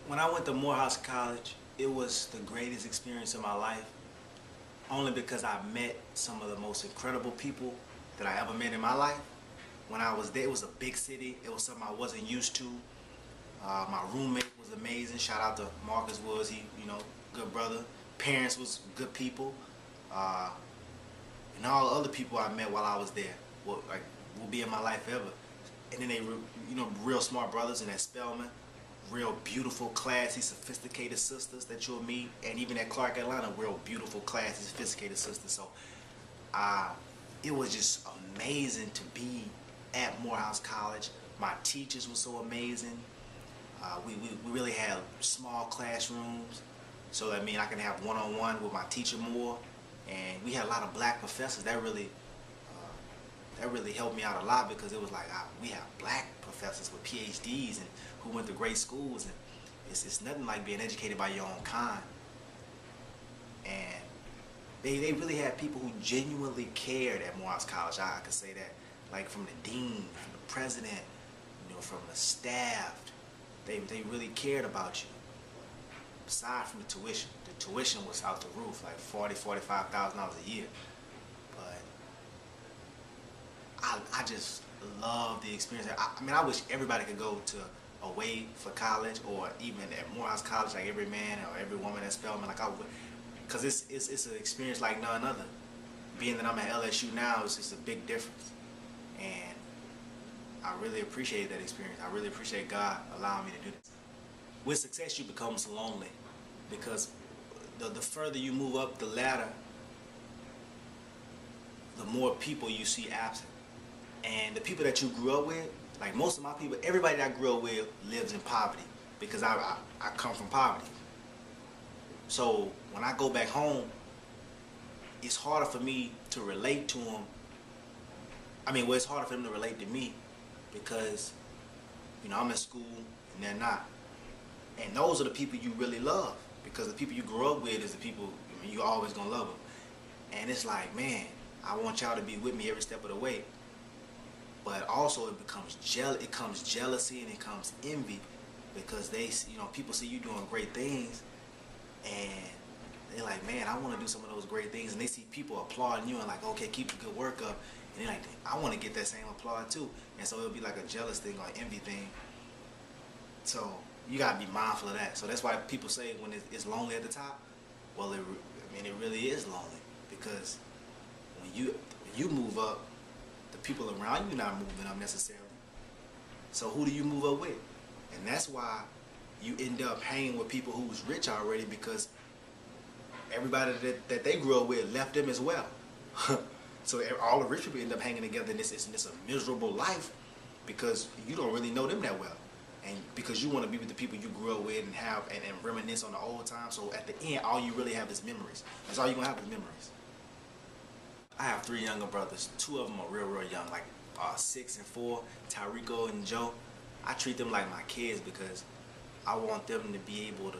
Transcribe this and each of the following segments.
When I went to Morehouse College, it was the greatest experience of my life, only because I met some of the most incredible people that I ever met in my life. When I was there, it was a big city. It was something I wasn't used to. My roommate was amazing. Shout out to Marcus Woods. He, good brother. Parents was good people. Uh, and all the other people I met while I was there will be in my life ever. And then they, real smart brothers in that Spelman, real beautiful, classy, sophisticated sisters that you'll meet, and even at Clark, Atlanta, real beautiful, classy, sophisticated sisters. So, it was just amazing to be at Morehouse College. My teachers were so amazing. We really had small classrooms, so I can have one-on-one with my teacher more, and we had a lot of black professors. That really helped me out a lot, because it was like we have black professors with PhDs and who went to great schools, and it's nothing like being educated by your own kind. And they really had people who genuinely cared at Morehouse College. I could say that, like from the dean, from the president, from the staff. They really cared about you. Aside from the tuition was out the roof, like $45,000 a year. But I just love the experience. I wish everybody could go to away for college, or even at Morehouse College, like every man or every woman at Spelman, like I would, because it's an experience like none other. Being that I'm at LSU now, it's just a big difference, and I really appreciate that experience. I really appreciate God allowing me to do this. With success, you become so lonely, because the further you move up the ladder, the more people you see absent. And the people that you grew up with, like most of my people, everybody that I grew up with lives in poverty, because I come from poverty. So when I go back home, it's harder for me to relate to them. It's harder for them to relate to me, because I'm in school and they're not. And those are the people you really love, because the people you grew up with is the people you always gonna love them. And it's like, man, I want y'all to be with me every step of the way. But also it comes jealousy, and it comes envy, because people see you doing great things, and they're like, man, I want to do some of those great things. And they see people applauding you and like, okay, keep the good work up. And they're like, I want to get that same applaud too. And so it'll be like a jealous thing or envy thing. So you gotta be mindful of that. So that's why people say when it's lonely at the top, well, it really is lonely, because when you move up, the people around you not moving up necessarily. So who do you move up with? And that's why you end up hanging with people who's rich already, because everybody that they grew up with left them as well. So all the rich people end up hanging together, and it's a miserable life, because you don't really know them that well. And because you want to be with the people you grew up with and reminisce on the old times. So at the end, all you really have is memories. That's all you're going to have is memories. I have 3 younger brothers. 2 of them are real young, like 6 and 4, Tyrico and Joe. I treat them like my kids, because I want them to be able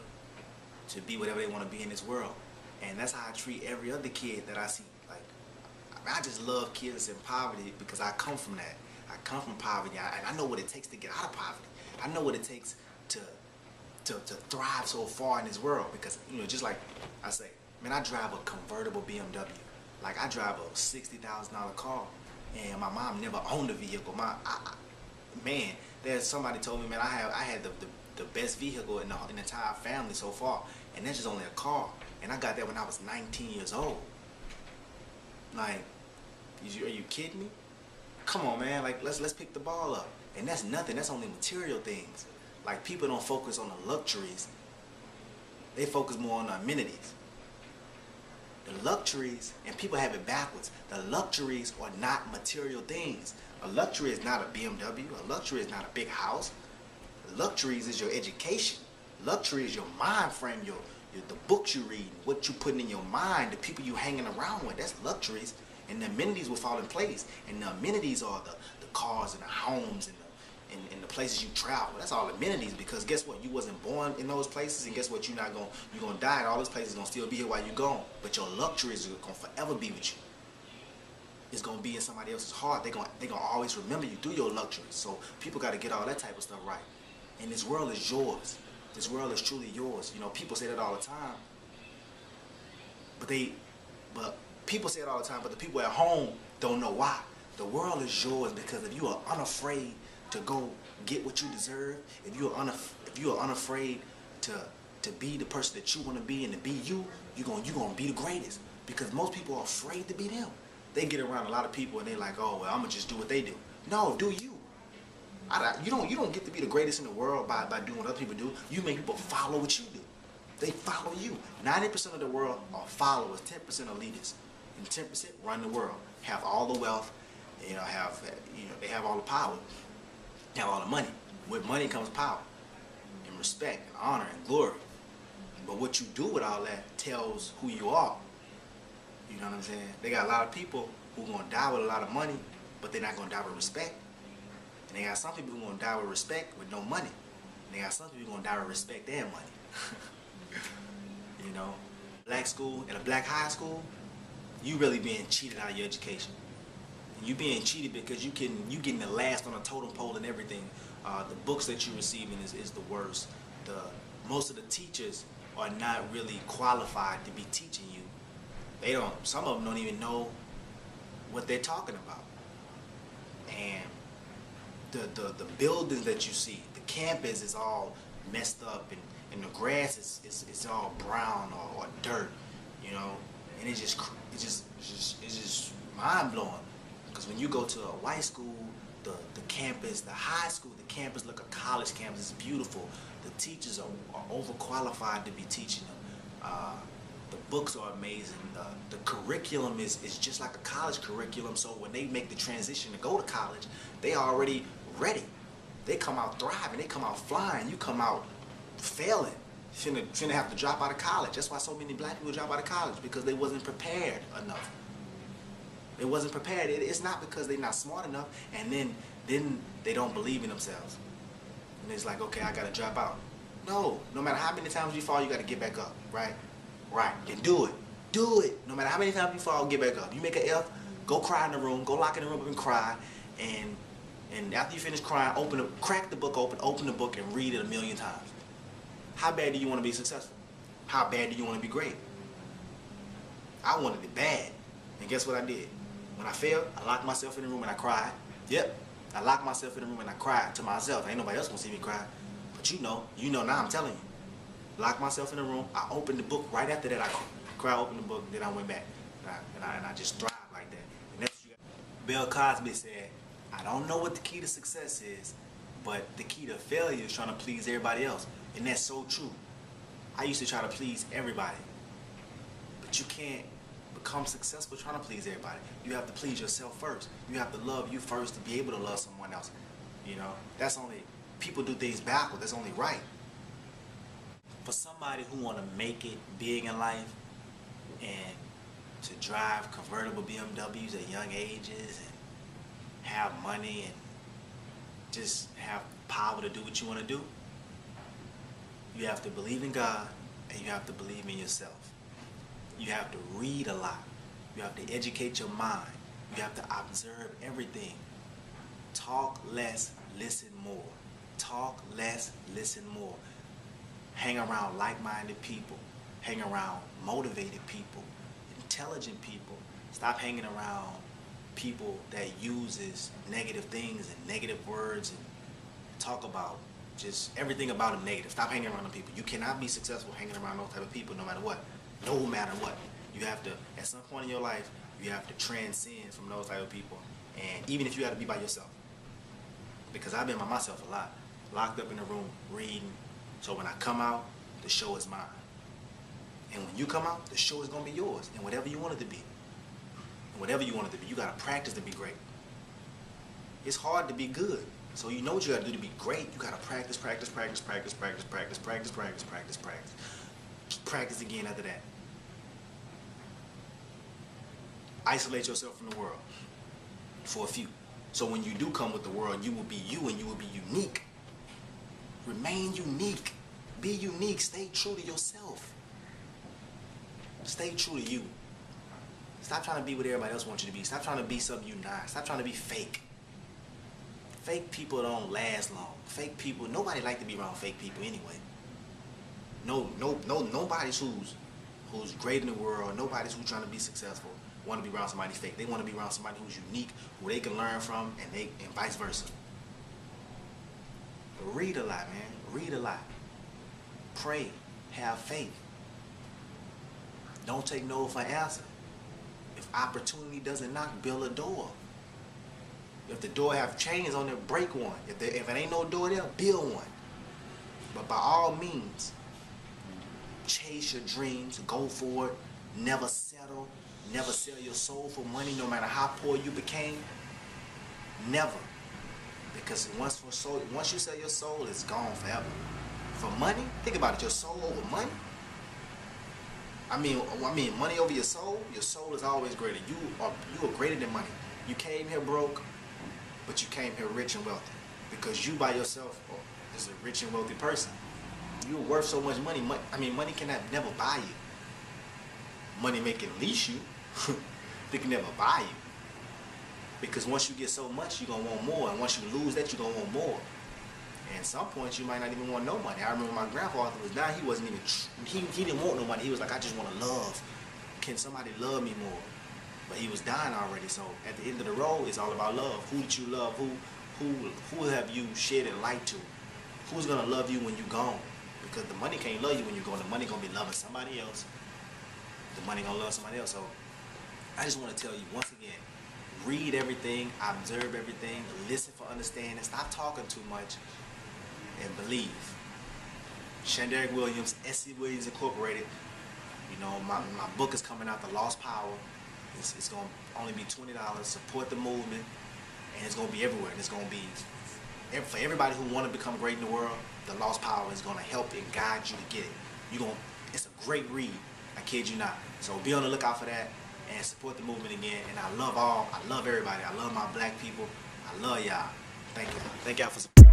to be whatever they want to be in this world. And that's how I treat every other kid that I see. Like, I just love kids in poverty, because I come from that. I come from poverty, and I know what it takes to get out of poverty. I know what it takes to thrive so far in this world, because just like I say, man, I drive a convertible BMW. Like, I drive a $60,000 car, and my mom never owned a vehicle. There's somebody told me, man, I had the best vehicle in the entire family so far, and that's just only a car, and I got that when I was 19 years old. Like, are you kidding me? Come on, man. Like, let's pick the ball up. And that's nothing. That's only material things. Like, people don't focus on the luxuries. They focus more on the amenities. The luxuries, and people have it backwards. The luxuries are not material things. A luxury is not a BMW. A luxury is not a big house. Luxuries is your education. Luxury is your mind frame, the books you read, what you putting in your mind, the people you hanging around with. That's luxuries. And the amenities will fall in place. And the amenities are the cars and the homes and the places you travel. That's all amenities, because guess what? You wasn't born in those places, and guess what? You're gonna die, and all those places gonna still be here while you're gone. But your luxuries are gonna forever be with you. It's gonna be in somebody else's heart. They gonna always remember you through your luxuries. So people gotta get all that type of stuff right. And this world is yours. This world is truly yours. You know, people say that all the time, but people say it all the time, but the people at home don't know why. The world is yours because if you are unafraid to go get what you deserve, if you are unafraid to be the person that you want to be and to be you, you're gonna be the greatest. Because most people are afraid to be them. They get around a lot of people and they're like, oh well, I'm gonna just do what they do. No, do you. You don't get to be the greatest in the world by doing what other people do. You make people follow what you do. They follow you. 90% of the world are followers. 10% are leaders, and 10% run the world. Have all the wealth. They have all the power. They have all the money. With money comes power, and respect, and honor, and glory. But what you do with all that tells who you are. You know what I'm saying? They got a lot of people who are gonna die with a lot of money, but they're not gonna die with respect. And they got some people who are gonna die with respect with no money. And they got some people who are gonna die with respect and money. You know, black school, at a black high school, you really being cheated out of your education. And you being cheated because you getting the last on a totem pole and everything. The books that you're receiving is the worst. Most of the teachers are not really qualified to be teaching you. Some of them don't even know what they're talking about. And the buildings that you see, the campus is all messed up, and the grass is all brown or dirt, you know, and it's just mind blowing. Because when you go to a white school, the campus, the high school, the campus look a college campus. It's beautiful. The teachers are overqualified to be teaching them. The books are amazing. The curriculum is just like a college curriculum. So when they make the transition to go to college, they are already ready. They come out thriving. They come out flying. You come out failing. Finna have to drop out of college. That's why so many black people drop out of college, because they wasn't prepared enough. They wasn't prepared. It's not because they're not smart enough, and then they don't believe in themselves. And it's like, okay, I gotta drop out. No matter how many times you fall, you gotta get back up, right? Right, then do it. Do it. No matter how many times you fall, get back up. You make an F, go cry in the room, go lock in the room up and cry, and after you finish crying, crack the book open the book and read it 1,000,000 times. How bad do you want to be successful? How bad do you want to be great? I wanted it bad, and guess what I did? When I failed, I locked myself in the room and I cried. Yep, I locked myself in the room and I cried to myself. Ain't nobody else gonna see me cry, but you know now. I'm telling you. Locked myself in the room. I opened the book. Right after that, I cried, opened the book, then I went back. And I just thrived like that. And that's what Bill Cosby said, I don't know what the key to success is, but the key to failure is trying to please everybody else. And that's so true. I used to try to please everybody. But you can't become successful trying to please everybody. You have to please yourself first. You have to love you first to be able to love someone else. You know, people do things backwards. That's only right. For somebody who want to make it big in life and to drive convertible BMWs at young ages and have money and just have power to do what you want to do, you have to believe in God and you have to believe in yourself. You have to read a lot. You have to educate your mind. You have to observe everything. Talk less, listen more. Talk less, listen more. Hang around like-minded people. Hang around motivated people, intelligent people. Stop hanging around people that uses negative things and negative words and talk about just everything about them negative. Stop hanging around them people. You cannot be successful hanging around those type of people no matter what. No matter what. You have to, at some point in your life, you have to transcend from those type of people. And even if you have to be by yourself. Because I've been by myself a lot. Locked up in a room, reading. So when I come out, the show is mine. And when you come out, the show is going to be yours. And whatever you want it to be. And whatever you want it to be, you got to practice to be great. It's hard to be good. So you know what you got to do to be great. You got to practice, practice, practice, practice, practice, practice, practice, practice, practice, practice. Practice again after that. Isolate yourself from the world for a few. So when you do come with the world, you will be you and you will be unique. Remain unique. Be unique. Stay true to yourself. Stay true to you. Stop trying to be what everybody else wants you to be. Stop trying to be something you're not. Stop trying to be fake. Fake people don't last long. Fake people, nobody like to be around fake people anyway. Nobody's who's great in the world. Nobody's who's trying to be successful want to be around somebody fake. They want to be around somebody who's unique, who they can learn from, and vice versa. But read a lot, man. Read a lot. Pray. Have faith. Don't take no for an answer. If opportunity doesn't knock, build a door. If the door have chains on it, break one. If it ain't no door there, build one. But by all means, chase your dreams, go for it, never settle, never sell your soul for money, no matter how poor you became. Never. Because once you sell your soul, it's gone forever. For money, think about it, your soul over money. I mean, money over your soul is always greater. You are greater than money. You came here broke, but you came here rich and wealthy. Because you by yourself is a rich and wealthy person. You're worth so much money. Money can never buy you. Money may can lease you. They can never buy you. Because once you get so much, you're going to want more. And once you lose that, you're going to want more. And at some points, you might not even want no money. I remember my grandfather was down. He wasn't even, he didn't want no money. He was like, I just want to love. Can somebody love me more? But he was dying already. So at the end of the road, it's all about love. Who did you love? Who have you shed a light to? Who's going to love you when you're gone? Because the money can't love you when you're gone. The money going to be loving somebody else. The money going to love somebody else. So I just want to tell you once again, read everything, observe everything, listen for understanding, stop talking too much, and believe. Shanderrick Williams, S.C.Williams Incorporated. You know, my book is coming out, The Lost Power. It's going to only be $20. Support the movement, and it's going to be everywhere. And it's going to be for everybody who want to become great in the world. The Lost Power is going to help and guide you to get it. It's a great read. I kid you not. So be on the lookout for that and support the movement again. And I love everybody. I love my black people. I love y'all. Thank you. Thank y'all for supporting.